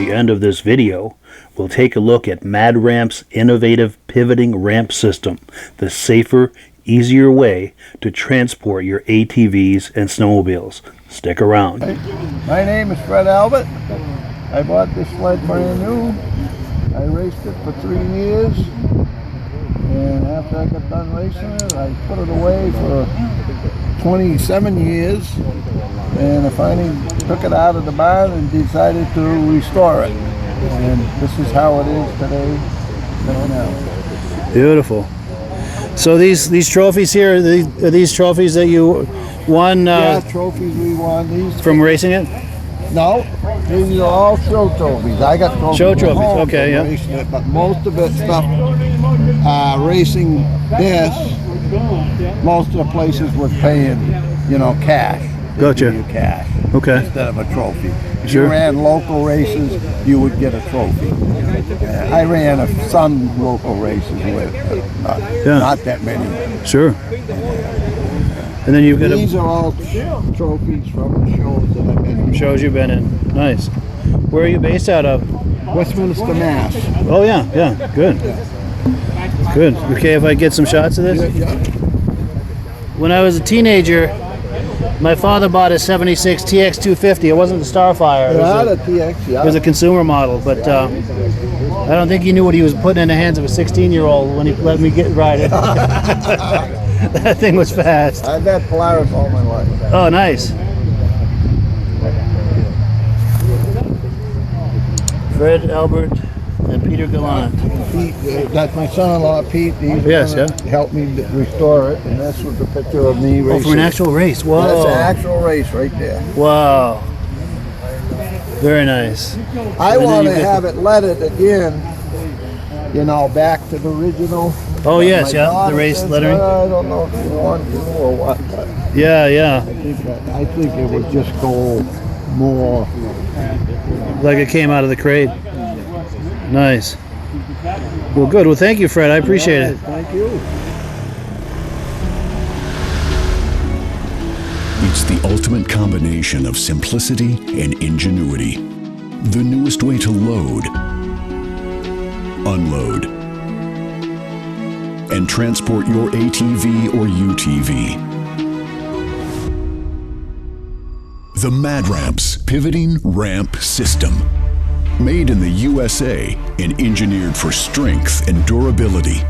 the end of this video, we'll take a look at Mad Ramp's innovative pivoting ramp system, the safer, easier way to transport your ATVs and snowmobiles. Stick around. My name is Fred Albert. I bought this sled brand new. I raced it for 3 years, and after I got done racing it, I put it away for 27 years, and I finally took it out of the barn and decided to restore it. And this is how it is today, right now. Beautiful. So these trophies here, are these trophies that you won? Yeah, trophies we won. These from racing it? No, these are all show trophies. I got trophies. Show trophies, okay, yeah. Racing it, but most of it stuff, racing this, most of the places were paying, cash. They Gotcha. give you cash. Okay. Instead of a trophy. If Sure. you ran local races, you would get a trophy. I ran some local races with, not that many. Sure. And then you've got These are all trophies from the shows that I've been in. shows you've been in. Nice. Where are you based out of? Westminster, Mass. Oh yeah, good. Good. Okay, if I get some shots of this? Yeah. When I was a teenager, my father bought a 76 TX 250. It wasn't the Starfire. The TX, It was a consumer model, but I don't think he knew what he was putting in the hands of a 16-year-old when he let me ride it. That thing was fast. I've had Polaris all my life. Oh, nice. Fred Albert and Peter Gallant. Pete, that's my son-in-law, Pete. He's helped me restore it, and this was a picture of me racing. Oh, for an actual race. Whoa. That's an actual race right there. Wow. Very nice. I want to have it leaded again, back to the original. Oh, yes, the race lettering. I don't know if you want to or what. But Yeah. I think it would just go more. Like it came out of the crate. Nice. Well, good. Well, thank you, Fred. I appreciate it. Thank you. It's the ultimate combination of simplicity and ingenuity. The newest way to load, unload, and transport your ATV or UTV. The Mad Ramp's Pivoting Ramp System. Made in the USA and engineered for strength and durability.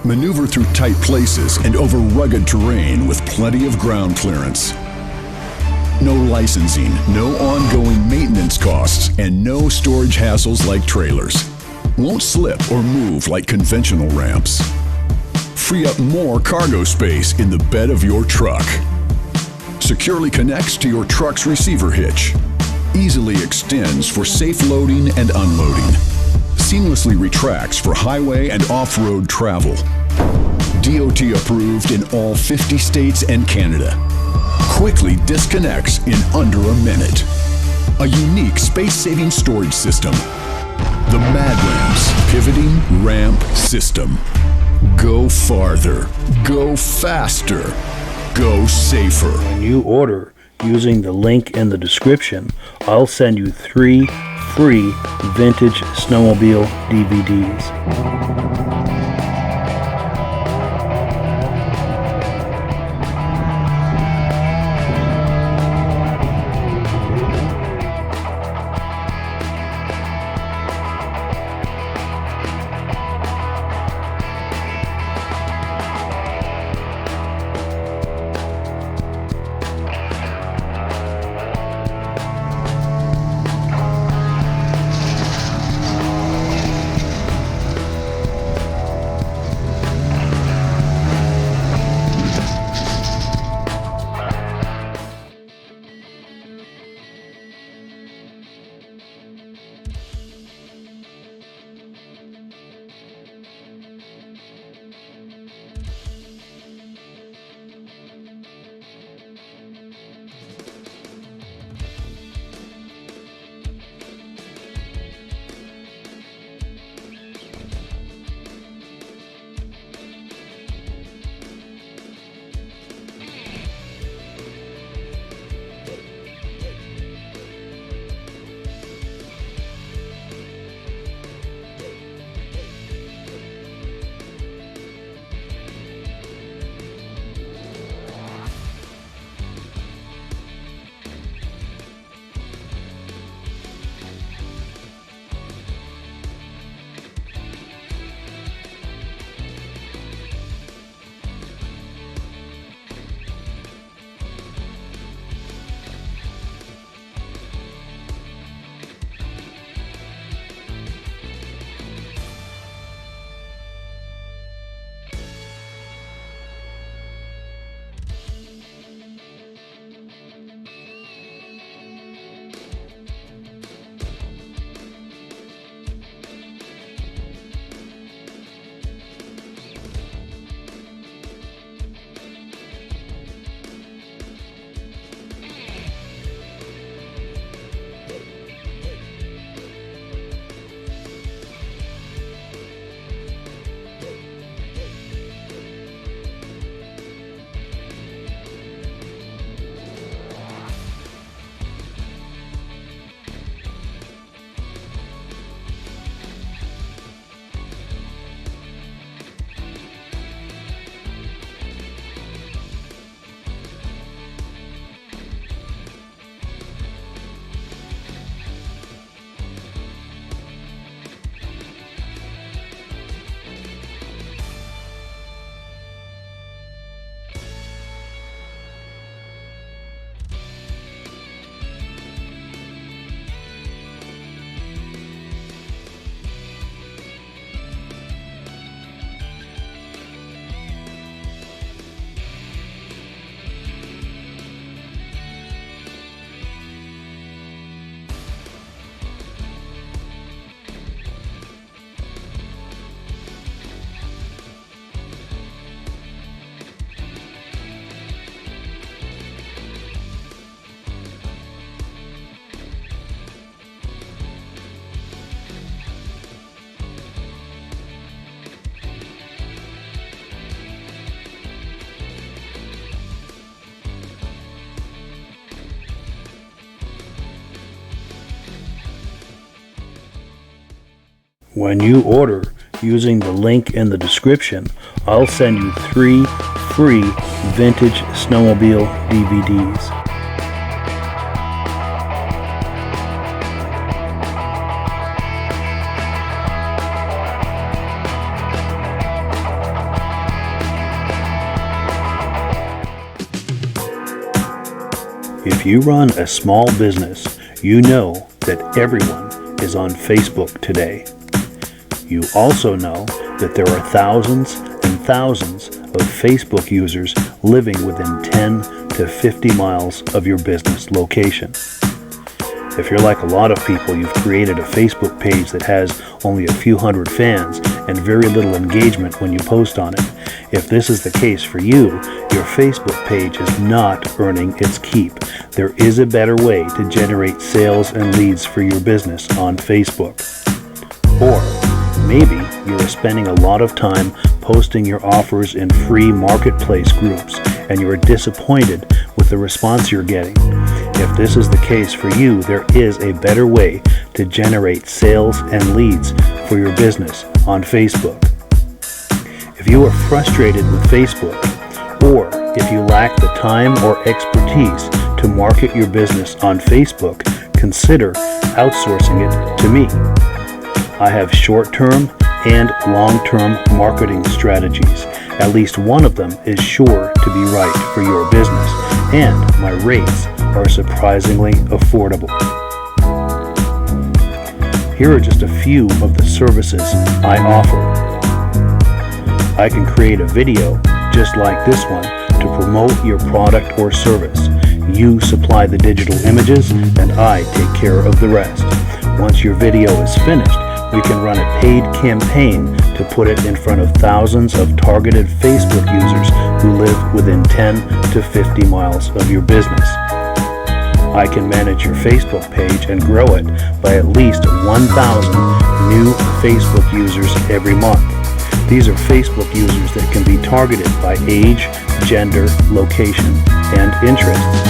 Maneuver through tight places and over rugged terrain with plenty of ground clearance. No licensing, no ongoing maintenance costs, and no storage hassles like trailers. Won't slip or move like conventional ramps. Free up more cargo space in the bed of your truck. Securely connects to your truck's receiver hitch. Easily extends for safe loading and unloading. Seamlessly retracts for highway and off-road travel. DOT approved in all 50 states and Canada. Quickly disconnects in under a minute. A unique space-saving storage system. The Mad Ramp's Pivoting Ramp System. Go farther. Go faster. Go safer. When you order using the link in the description, I'll send you 3 free Vintage Snowmobile DVDs. When you order using the link in the description, I'll send you 3 free Vintage Snowmobile DVDs. If you run a small business, you know that everyone is on Facebook today. You also know that there are thousands and thousands of Facebook users living within 10 to 50 miles of your business location. If you're like a lot of people, you've created a Facebook page that has only a few hundred fans and very little engagement when you post on it. If this is the case for you, your Facebook page is not earning its keep. There is a better way to generate sales and leads for your business on Facebook. Or maybe you are spending a lot of time posting your offers in free marketplace groups and you are disappointed with the response you're getting. If this is the case for you, there is a better way to generate sales and leads for your business on Facebook. If you are frustrated with Facebook, or if you lack the time or expertise to market your business on Facebook, consider outsourcing it to me. I have short-term and long-term marketing strategies. At least one of them is sure to be right for your business, and my rates are surprisingly affordable. Here are just a few of the services I offer. I can create a video just like this one to promote your product or service. You supply the digital images and I take care of the rest. Once your video is finished, we can run a paid campaign to put it in front of thousands of targeted Facebook users who live within 10 to 50 miles of your business. I can manage your Facebook page and grow it by at least 1,000 new Facebook users every month. These are Facebook users that can be targeted by age, gender, location, and interests.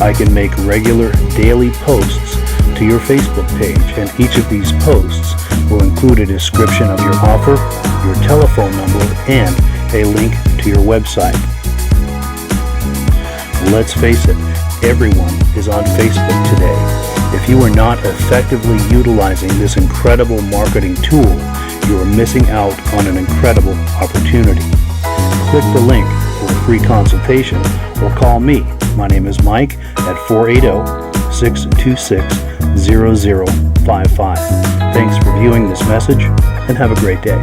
I can make regular daily posts to your Facebook page, and each of these posts will include a description of your offer, your telephone number, and a link to your website. Let's face it, everyone is on Facebook today. If you are not effectively utilizing this incredible marketing tool, you are missing out on an incredible opportunity. Click the link for a free consultation or call me. My name is Mike at 480-626-0055. Thanks for viewing this message and have a great day.